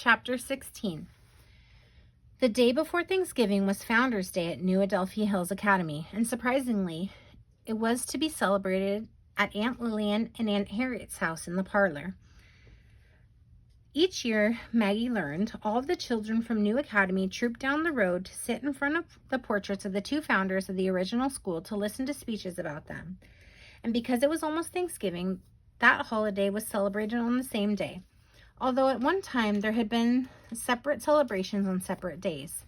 Chapter 16. The day before Thanksgiving was Founders Day at New Adelphi Hills Academy, and surprisingly, it was to be celebrated at Aunt Lillian and Aunt Harriet's house in the parlor. Each year, Maggie learned, all of the children from New Academy trooped down the road to sit in front of the portraits of the two founders of the original school to listen to speeches about them. And because it was almost Thanksgiving, that holiday was celebrated on the same day, although at one time there had been separate celebrations on separate days.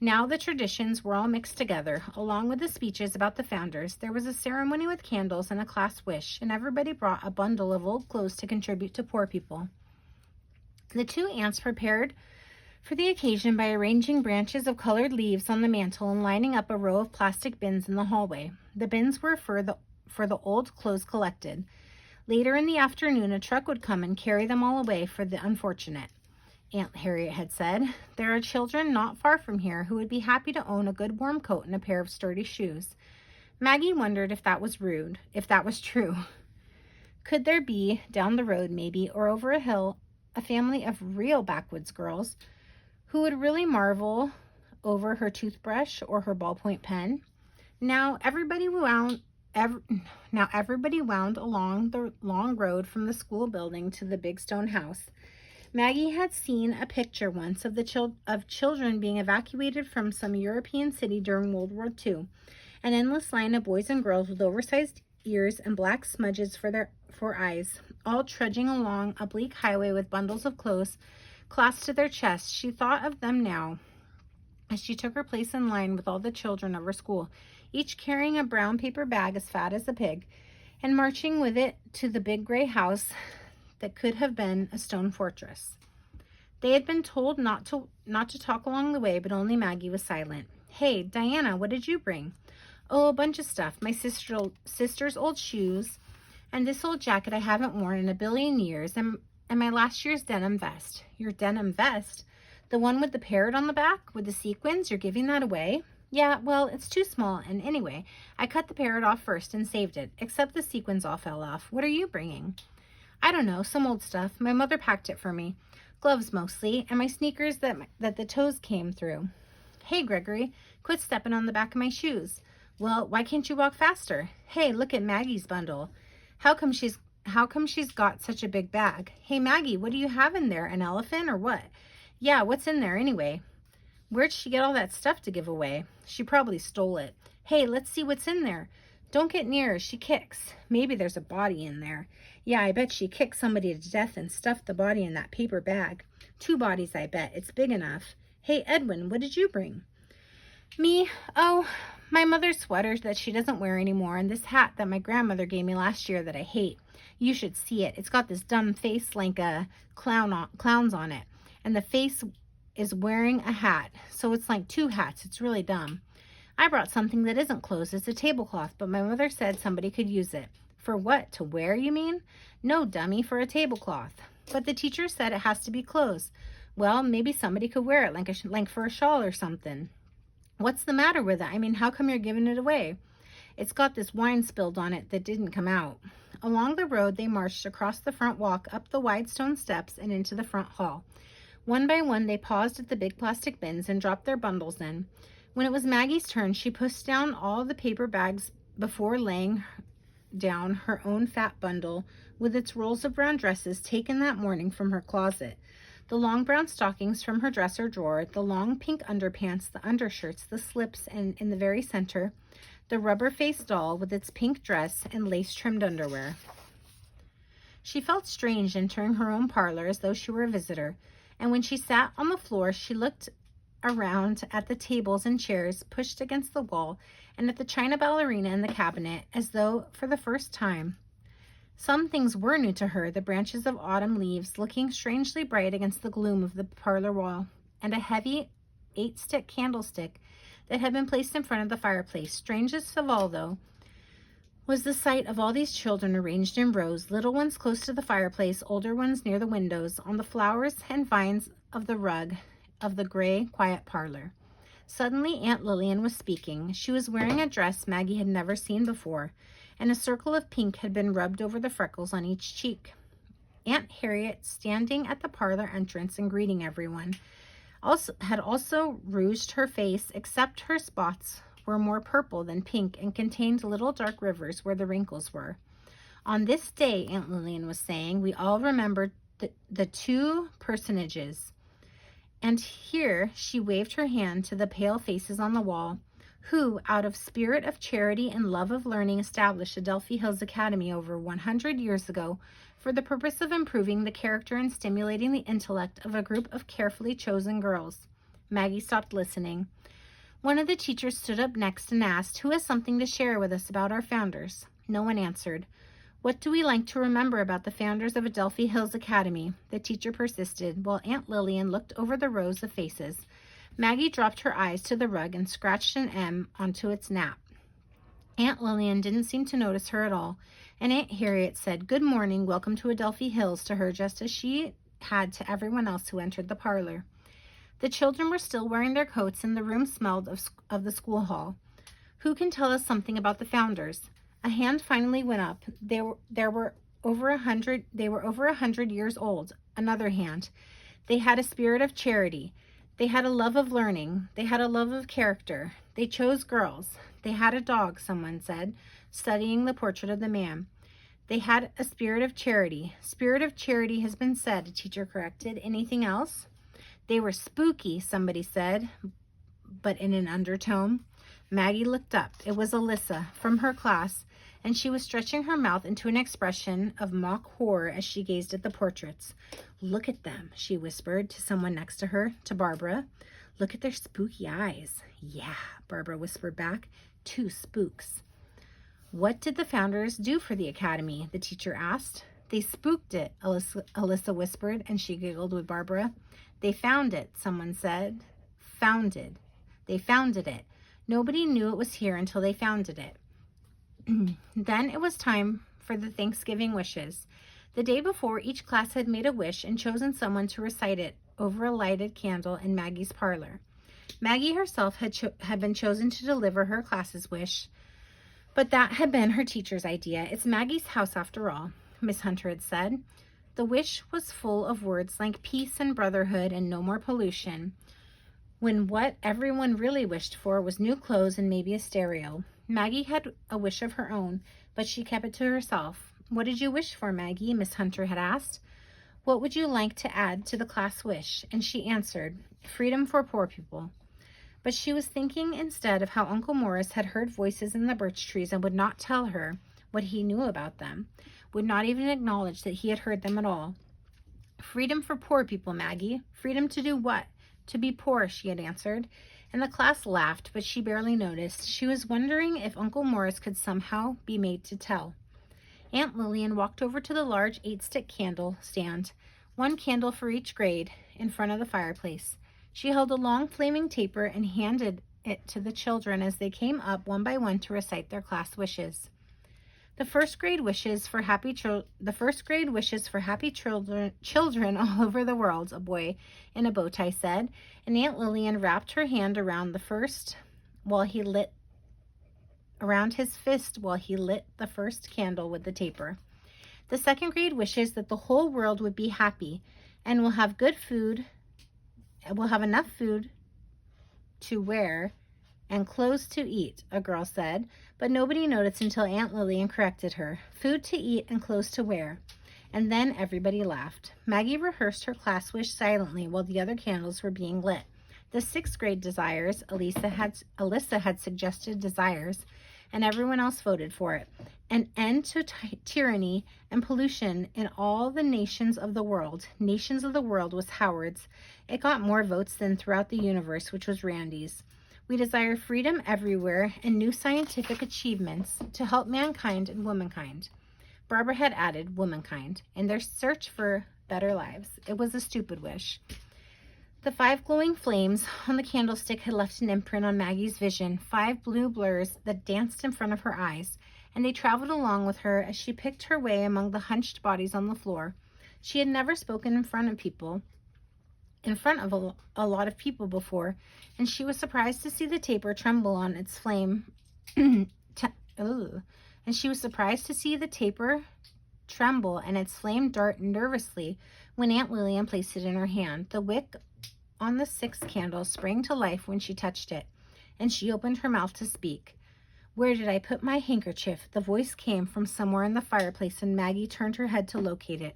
Now the traditions were all mixed together. Along with the speeches about the founders, there was a ceremony with candles and a class wish, and everybody brought a bundle of old clothes to contribute to poor people. The two aunts prepared for the occasion by arranging branches of colored leaves on the mantel and lining up a row of plastic bins in the hallway. The bins were for the old clothes collected. Later in the afternoon, a truck would come and carry them all away for the unfortunate. Aunt Harriet had said, "There are children not far from here who would be happy to own a good warm coat and a pair of sturdy shoes." Maggie wondered if that was true. Could there be, down the road maybe, or over a hill, a family of real backwoods girls who would really marvel over her toothbrush or her ballpoint pen? Now everybody wound along the long road from the school building to the big stone house. Maggie had seen a picture once of children being evacuated from some European city during World War II. An endless line of boys and girls with oversized ears and black smudges for eyes, all trudging along a bleak highway with bundles of clothes clasped to their chests. She thought of them now as she took her place in line with all the children of her school, each carrying a brown paper bag as fat as a pig, and marching with it to the big gray house that could have been a stone fortress. They had been told not to talk along the way, but only Maggie was silent. "Hey, Diana, what did you bring?" "Oh, a bunch of stuff. My sister's old shoes, and this old jacket I haven't worn in a billion years, and my last year's denim vest." "Your denim vest? The one with the parrot on the back, with the sequins? You're giving that away?" "Yeah, well, it's too small, and anyway, I cut the parrot off first and saved it, except the sequins all fell off. What are you bringing?" "I don't know, some old stuff. My mother packed it for me. Gloves mostly, and my sneakers that the toes came through." "Hey, Gregory, quit stepping on the back of my shoes." "Well, why can't you walk faster?" "Hey, look at Maggie's bundle. How come she's got such a big bag?" "Hey, Maggie, what do you have in there? An elephant or what?" "Yeah, what's in there anyway?" "Where'd she get all that stuff to give away?" "She probably stole it." "Hey, let's see what's in there." "Don't get near her, she kicks." "Maybe there's a body in there." "Yeah, I bet she kicked somebody to death and stuffed the body in that paper bag." "2 bodies, I bet. It's big enough." "Hey, Edwin, what did you bring?" "Me? Oh, my mother's sweater that she doesn't wear anymore, and this hat that my grandmother gave me last year that I hate. You should see it. It's got this dumb face like a clown's on it, and the face is wearing a hat, so it's like 2 hats. It's really dumb." "I brought something that isn't clothes. It's a tablecloth, but my mother said somebody could use it." "For what? To wear, you mean?" "No, dummy, for a tablecloth." "But the teacher said it has to be clothes." "Well, maybe somebody could wear it, like for a shawl or something." "What's the matter with it? I mean, how come you're giving it away?" "It's got this wine spilled on it that didn't come out." Along the road they marched across the front walk, up the wide stone steps, and into the front hall. One by one they paused at the big plastic bins and dropped their bundles in. When it was Maggie's turn, she pushed down all the paper bags before laying down her own fat bundle with its rolls of brown dresses taken that morning from her closet, the long brown stockings from her dresser drawer, the long pink underpants, the undershirts, the slips, and in the very center, the rubber-faced doll with its pink dress and lace-trimmed underwear. She felt strange entering her own parlor as though she were a visitor, and when she sat on the floor, she looked around at the tables and chairs pushed against the wall and at the china ballerina in the cabinet as though for the first time. Some things were new to her, the branches of autumn leaves looking strangely bright against the gloom of the parlor wall, and a heavy 8-stick candlestick that had been placed in front of the fireplace. Strangest of all, though, was the sight of all these children arranged in rows, little ones close to the fireplace, older ones near the windows, on the flowers and vines of the rug of the gray, quiet parlor. Suddenly, Aunt Lillian was speaking. She was wearing a dress Maggie had never seen before, and a circle of pink had been rubbed over the freckles on each cheek. Aunt Harriet standing at the parlor entrance and greeting everyone. Had also rouged her face, except her spots were more purple than pink and contained little dark rivers where the wrinkles were. On this day, Aunt Lillian was saying, we all remembered the two personages. And here she waved her hand to the pale faces on the wall, who, out of spirit of charity and love of learning, established Adelphi Hills Academy over 100 years ago for the purpose of improving the character and stimulating the intellect of a group of carefully chosen girls. Maggie stopped listening. One of the teachers stood up next and asked, "Who has something to share with us about our founders?" No one answered. "What do we like to remember about the founders of Adelphi Hills Academy?" The teacher persisted, while Aunt Lillian looked over the rows of faces. Maggie dropped her eyes to the rug and scratched an M onto its nap. Aunt Lillian didn't seem to notice her at all, and Aunt Harriet said, "Good morning, welcome to Adelphi Hills," to her just as she had to everyone else who entered the parlor. The children were still wearing their coats, and the room smelled of the school hall. "Who can tell us something about the founders?" A hand finally went up. They were over 100 years old. Another hand. They had a spirit of charity. They had a love of learning. They had a love of character. They chose girls. They had a dog, someone said, studying the portrait of the man. They had a spirit of charity. Spirit of charity has been said, a teacher corrected. Anything else? They were spooky, somebody said, but in an undertone. Maggie looked up. It was Alyssa from her class, and she was stretching her mouth into an expression of mock horror as she gazed at the portraits. "Look at them," she whispered to someone next to her, to Barbara. "Look at their spooky eyes." "Yeah," Barbara whispered back. "Two spooks." "What did the founders do for the academy?" the teacher asked. "They spooked it," Alyssa whispered, and she giggled with Barbara. "They found it," someone said. "Founded. They founded it. Nobody knew it was here until they founded it." Then it was time for the Thanksgiving wishes. The day before, each class had made a wish and chosen someone to recite it over a lighted candle in Maggie's parlor. Maggie herself had been chosen to deliver her class's wish, but that had been her teacher's idea. "It's Maggie's house after all," Miss Hunter had said. The wish was full of words like peace and brotherhood and no more pollution, when what everyone really wished for was new clothes and maybe a stereo. Maggie had a wish of her own, but she kept it to herself. "What did you wish for, Maggie?" Miss Hunter had asked. "What would you like to add to the class wish?" And she answered, "Freedom for poor people." But she was thinking instead of how Uncle Morris had heard voices in the birch trees and would not tell her what he knew about them, would not even acknowledge that he had heard them at all. "Freedom for poor people, Maggie. Freedom to do what?" "To be poor," she had answered, and the class laughed, but she barely noticed. She was wondering if Uncle Morris could somehow be made to tell. Aunt Lillian walked over to the large 8-stick candle stand, one candle for each grade, in front of the fireplace. She held a long flaming taper and handed it to the children as they came up one by one to recite their class wishes. The first grade wishes for happy children all over the world, a boy in a bow tie said, and Aunt Lillian wrapped her hand around his fist while he lit the first candle with the taper. The second grade wishes that the whole world would be happy and will have good food, will have enough food to wear and clothes to eat, a girl said, but nobody noticed until Aunt Lillian corrected her. Food to eat and clothes to wear. And then everybody laughed. Maggie rehearsed her class wish silently while the other candles were being lit. The sixth grade desires, Alyssa had suggested desires, and everyone else voted for it. An end to tyranny and pollution in all the nations of the world. Nations of the world was Howard's. It got more votes than throughout the universe, which was Randy's. We desire freedom everywhere and new scientific achievements to help mankind and womankind. Barbara had added womankind in their search for better lives. It was a stupid wish. The 5 glowing flames on the candlestick had left an imprint on Maggie's vision, 5 blue blurs that danced in front of her eyes, and they traveled along with her as she picked her way among the hunched bodies on the floor. She had never spoken in front of a lot of people before, and she was surprised to see the taper tremble on its flame. And she was surprised to see the taper tremble and its flame dart nervously when Aunt Lillian placed it in her hand. The wick on the 6th candle sprang to life when she touched it, and she opened her mouth to speak. "Where did I put my handkerchief?" The voice came from somewhere in the fireplace, and Maggie turned her head to locate it.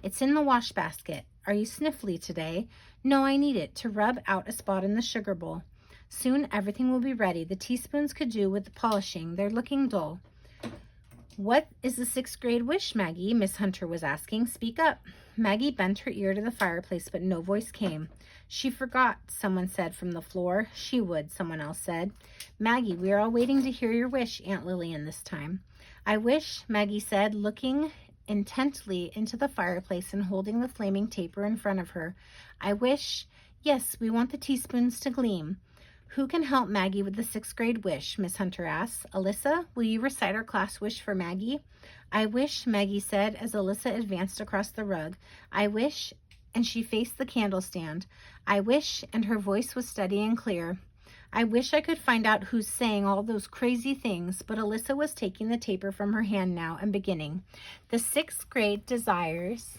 "It's in the wash basket. Are you sniffly today?" "No, I need it to rub out a spot in the sugar bowl." "Soon everything will be ready. The teaspoons could do with the polishing. They're looking dull." "What is the 6th grade wish, Maggie?" Miss Hunter was asking. "Speak up." Maggie bent her ear to the fireplace, but no voice came. "She forgot," someone said from the floor. "She would," someone else said. "Maggie, we are all waiting to hear your wish," Aunt Lillian this time. "I wish," Maggie said, looking intently into the fireplace and holding the flaming taper in front of her. "I wish, yes, we want the teaspoons to gleam." "Who can help Maggie with the 6th grade wish?" Miss Hunter asked. "Alyssa, will you recite our class wish for Maggie?" "I wish," Maggie said as Alyssa advanced across the rug. "I wish," and she faced the candle stand. "I wish," and her voice was steady and clear. "I wish I could find out who's saying all those crazy things," but Alyssa was taking the taper from her hand now and beginning. "The 6th grade desires